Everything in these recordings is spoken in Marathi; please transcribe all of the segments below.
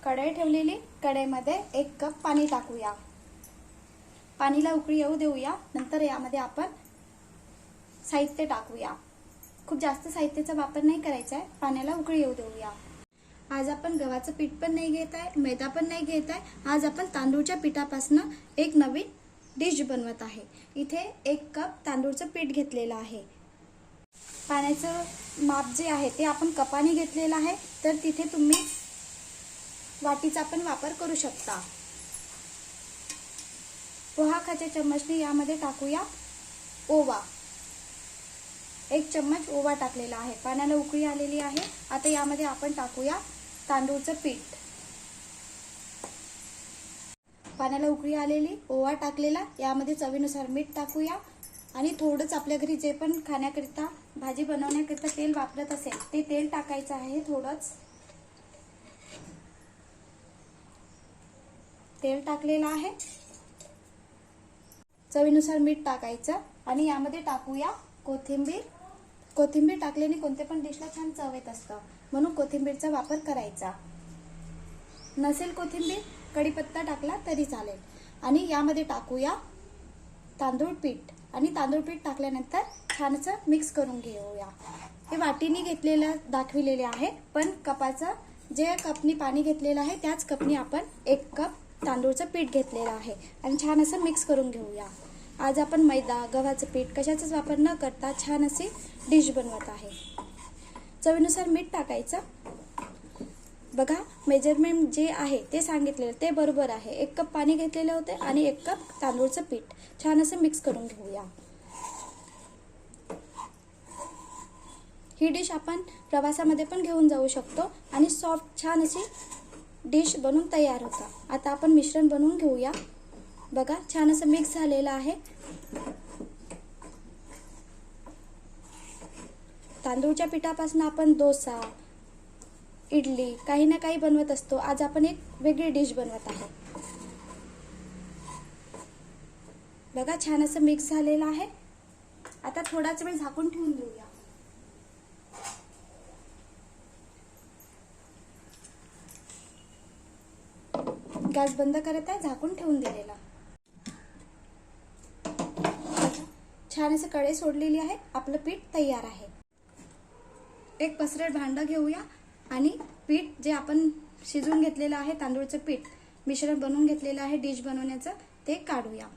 कढई ठेवलेली, कढईमध्ये 1 कप पाणी टाकूया। पाणीला उकळी येऊ देऊया। नंतर यामध्ये आपण साहित्य टाकूया। खूप जास्त साहित्याचा वापर नाही करायचा आहे, पाण्याला उकळी येऊ देऊया। आज आपण गव्हाचं पीठ पण नाही घेत आहे, मैदा पण नाही घेत आहे। आज आपण तांदूळच्या पिठापासून एक नवीन डिश बनवत आहे। इथे 1 कप तांदूळचं पीठ घेतलेलं आहे। पाण्याचं माप जे आहे ते आपण कपाने घेतलेलं आहे, तर तिथे तुम्ही वाटीचा पण वापर करू शकता। पोहा खाच्या चम्मचने यामध्ये टाकूया ओवा। 1 चम्मच ओवा टाकलेला आहे। पाण्याला उकळी आलेली आहे। आता यामध्ये आपण टाकूया तांदूळचं पीठ। पाण्याला उकळी आलेली, ओवा टाकलेला, यामध्ये चवीनुसार मीठ टाकूया आणि थोडंच आपल्या घरी जे पण खाण्याकरिता भाजी बनवण्याकरिता तेल वापरत असेल ते तेल टाकायचं आहे। थोडंच तेल टाकलेलं आहे। चवीनुसार मीठ टाकायचं आणि यामध्ये टाकूया कोथिंबीर। कोथिंबीर टाकल्याने कोणत्या पण डिशला छान चव येत असतं, म्हणून कोथिंबीरचा वापर करायचा। नसेल कोथिंबीर, कढीपत्ता टाकला तरी चालेल। आणि यामध्ये टाकूया तांदूळ पीठ आणि तांदूळ पीठ टाकल्यानंतर छान असं मिक्स करून घेऊया। हे वाटीने घेतलेलं दाखविलेले आहे, पण कपाचं जे कपनी पाणी घेतलेलं आहे त्याच कपनी आपण 1 कप तांदूळचं पीठ घेतलेलं आहे आणि छान असं मिक्स करून घेऊया। आज आपण मैदा, गव्हाचं पीठ कशाचाच वापर न करता छान अशी डिश बनवत आहे। चवीनुसार मीठ टाकायचं। बघा, मेजरमेंट जे आहे ते सांगितलेलं ते बरोबर आहे। 1 कप पाणी घेतलेले होते आणि 1 कप तांदूळचं पीठ छान असं मिक्स करून घेऊया। ही डिश आपण प्रवासामध्ये पण घेऊन जाऊ शकतो आणि सॉफ्ट छान अशी डिश बनून तयार होता। आता आपण मिश्रण बनवून घेऊया। बघा, छान असं मिक्स झालेलं आहे। तांदूळच्या पिठापासून आपण डोसा, इडली काही ना काही बनवत असतो। आज आपण एक वेगळी डिश बनवत आहे। बघा, छान असं मिक्स झालेलं आहे। आता थोडाच वेळ झाकून ठेवून देऊया। गॅस बंद करत आहे, झाकून ठेवून दिलेला। छान असं कढई सोडलेली आहे। आपलं पीठ तयार आहे। एक पसरट भांडं घेऊया आणि पीठ जे आपण शिजवून घेतलेलं आहे, तांदूळचं पीठ मिश्रण बनवून घेतलेलं आहे डिश बनवण्याचं, ते काढूया।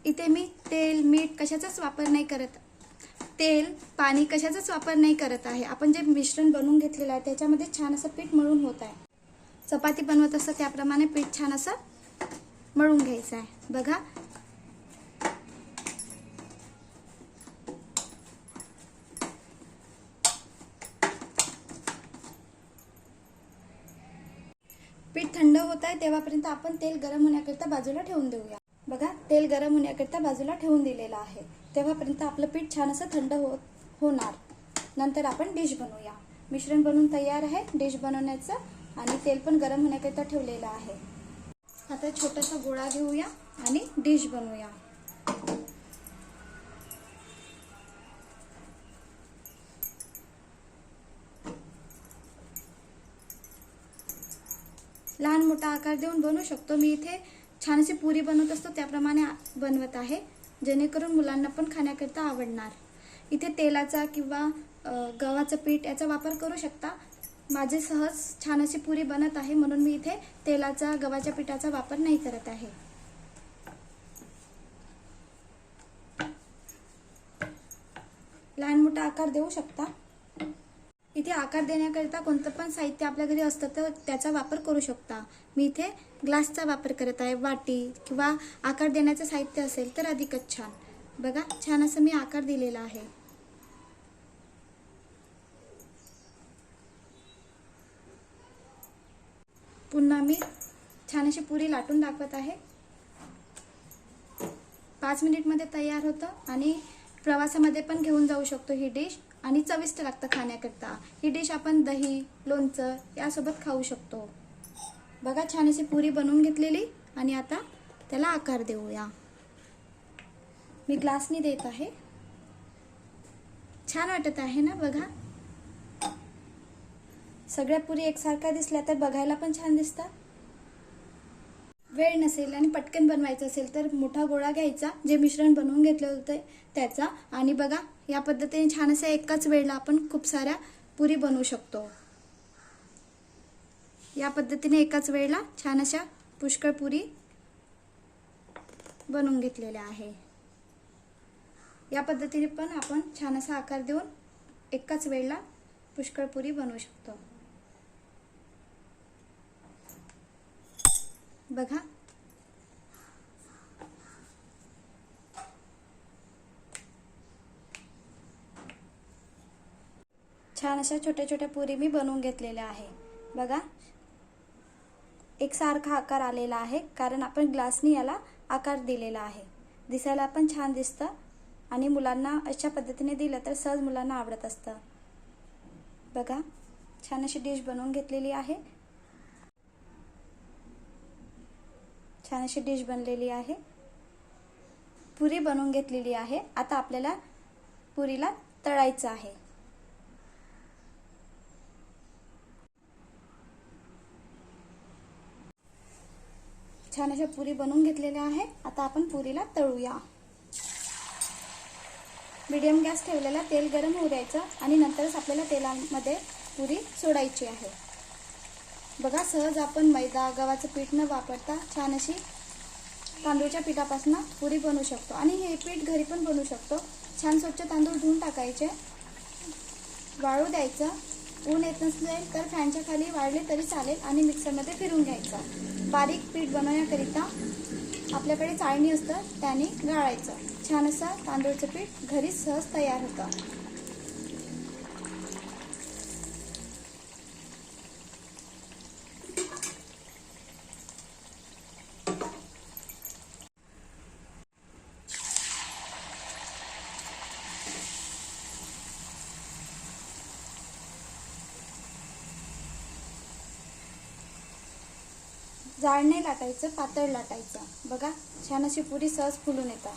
इथे मी तेल, मीठ कशाचाच वापर नाही करत। तेल, पाणी कशाचाच वापर नाही करत आहे। आपण जे मिश्रण बनवून घेतलेलं आहे त्याच्यामध्ये छान असं पीठ मळून होत आहे। चपाती बनवत असतं त्याप्रमाणे पीठ छान असं मळून घ्यायचं आहे। बघा, पीठ थंड होत आहे तेव्हापर्यंत आपण तेल गरम होण्याकरिता बाजूला ठेवून देऊया। बघा, तेल गरम होण्याकरिता बाजूला ठेवून दिलेलं आहे। तेव्हापर्यंत आपलं पीठ छान असं थंड होणार। नंतर आपण डिश बनवूया। मिश्रण बनवून तयार आहे डिश बनवण्याचं आणि तेल पण गरम होण्याकरिता ठेवलेलं आहे। आता छोटासा गोळा घेऊया आणि डिश बनवूया। लहान मोठा आकार देऊन बनवू शकतो। मी इथे छान अशी पुरी बनवत असतो त्याप्रमाणे बनवत आहे, जेणेकरून मुलांना पण खाण्याकरिता आवडणार। इथे तेलाचा किंवा गव्हाचं पीठ याचा वापर करू शकता। माझे सहज छान अशी पुरी बनत आहे, म्हणून मी इथे तेलाचा, गव्हाच्या पिठाचा वापर नाही करत आहे। लहान मोठा आकार देऊ शकता। इथे आकार देण्याकरिता कोणतं पण साहित्य आपल्या घरी असतं तर त्याचा वापर करू शकता। मी इथे ग्लासचा वापर करत आहे। वाटी किंवा आकार देण्याचं साहित्य असेल तर अधिकच छान। बघा, छान असं मी आकार दिलेला आहे। पुन्हा मी छान अशी पुरी लाटून दाखवत आहे। 5 मिनिटमध्ये तयार होतं आणि प्रवासामध्ये पण घेऊन जाऊ शकतो ही डिश आणि चविष्ट लागतं खाण्याकरिता। ही डिश आपण दही, लोणचं यासोबत खाऊ शकतो। बघा, छान अशी पुरी बनवून घेतलेली आणि आता त्याला आकार देऊया। मी ग्लासनी देत आहे। छान वाटत आहे ना? बघा, सगळ्या पुरी एकसारख्या दिसल्या तर बघायला पण छान दिसतात. वेळ नसेल आणि पटकन बनवायचं असेल तर मोठा गोळा घ्यायचा, जे मिश्रण बनवून घेतलं होतं त्याचा, आणि बघा या पद्धतीने छान असं एकाच वेळेला आपण खूप साऱ्या पुरी बनवू शकतो. या पद्धतीने एकाच वेळेला छान अशा पुष्कळ पुरी बनवून घेतलेल्या आहे. या पद्धतीने पण आपण छान असा आकार देऊन एकाच वेळेला पुष्कळ पुरी बनवू शकतो. बघा छान अशा छोट्या छोट्या पुरी मी बनवून घेतलेल्या आहे. बघा एकसारखा आकार आलेला आहे, कारण आपण ग्लासनी याला आकार दिलेला आहे. दिसायला पण छान दिसतं आणि मुलांना अशा पद्धतीने दिलं तर सहज मुलांना आवडत असतं. बघा छान अशी डिश बनवून घेतलेली आहे. छान अशी डिश बनलेली आहे. पुरी बनवून घेतलेली आहे. आता आपल्याला पुरीला तळायचं आहे. छान अशा पुरी बनवून घेतलेल्या आहे. आता आपण पुरीला तळूया. मीडियम गॅस ठेवलेला, तेल गरम होऊ द्यायचं आणि नंतरच आपल्याला तेलामध्ये पुरी सोडायची आहे. बघा सहज आपण मैदा गव्हाचं पीठ न वापरता छान अशी तांदूळच्या पिठापासून पुरी बनवू शकतो. आणि हे पीठ घरी पण बनवू शकतो. छान स्वच्छ तांदूळ धुवून टाकायचे, वाळू द्यायचं. ऊन येत नसेल तर फॅनच्या खाली वाळले तरी चालेल आणि मिक्सरमध्ये फिरून घ्यायचं. बारीक पीठ बनवण्याकरिता आपल्याकडे चाळणी असतं, त्याने गाळायचं. छान असं तांदूळचं पीठ घरी सहज तयार होतं. जाड नाही लाटायचं, पातळ लाटायचं. बघा छान अशी पुरी सहज फुलून येतात.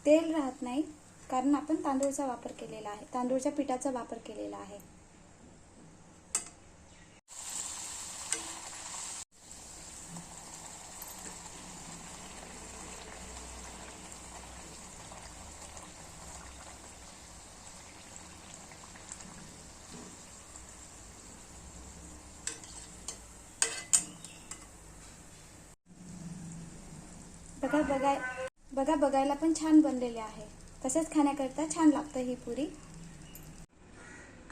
तेल राहत नाही, कारण आपण तांदूळचा वापर केलेला आहे, तांदूळच्या पिठाचा वापर केलेला आहे. बघा बघायला पण छान बनलेले आहे. तसेच खाण्याकरता छान लागतं ही पुरी.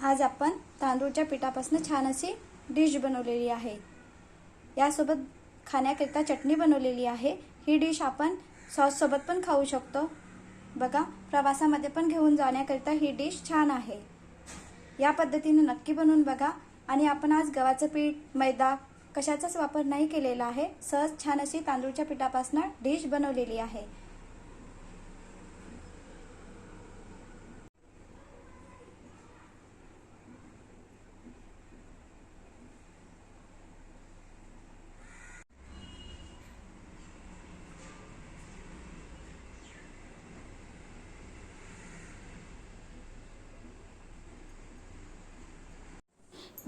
आज आपण तांदूळच्या पिठापासून छान अशी डिश बनवलेली आहे. यासोबत खाण्याकरता चटणी बनवलेली आहे. ही डिश आपण सॉस सोबत पण खाऊ शकतो. बघा प्रवासामध्ये पण घेऊन जाण्याकरता ही डिश छान आहे. या पद्धतीने नक्की बनवून बघा. आणि आपण आज गव्हाचं पीठ, मैदा कशाचाच वापर नाही केलेला आहे. सहज छान अशी तांदूळच्या पिठापासून डिश बनवलेली आहे.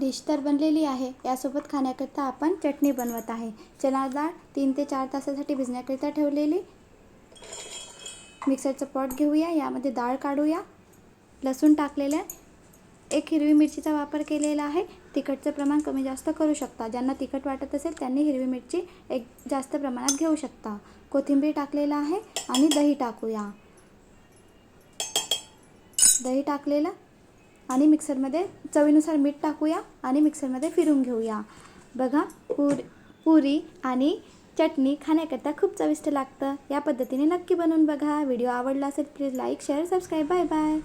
डिश तर बनलेली आहे. यासोबत खाण्याकरता आपण चटणी बनवत आहे. चणा डाळ 3 ते 4 तासासाठी भिजण्याकरिता ठेवलेली. मिक्सरचं पॉट घेऊया, यामध्ये डाळ काढूया. लसूण टाकलेलं, एक हिरवी मिरचीचा वापर केलेला आहे. तिखटचं प्रमाण कमी जास्त करू शकता. ज्यांना तिखट वाटत असेल त्यांनी हिरवी मिरची एक जास्त प्रमाणात घेऊ शकता. कोथिंबीर टाकलेला आहे आणि दही टाकूया. दही टाकलेलं आणि मिक्सरमध्ये चवीनुसार मीठ टाकूया आणि मिक्सरमध्ये फिरून घेऊया. बघा पुरी आणि चटणी खाण्याकरता खूप चविष्ट लागतं. या पद्धतीने नक्की बनवून बघा. व्हिडिओ आवडला असेल please like, share, subscribe. Bye bye.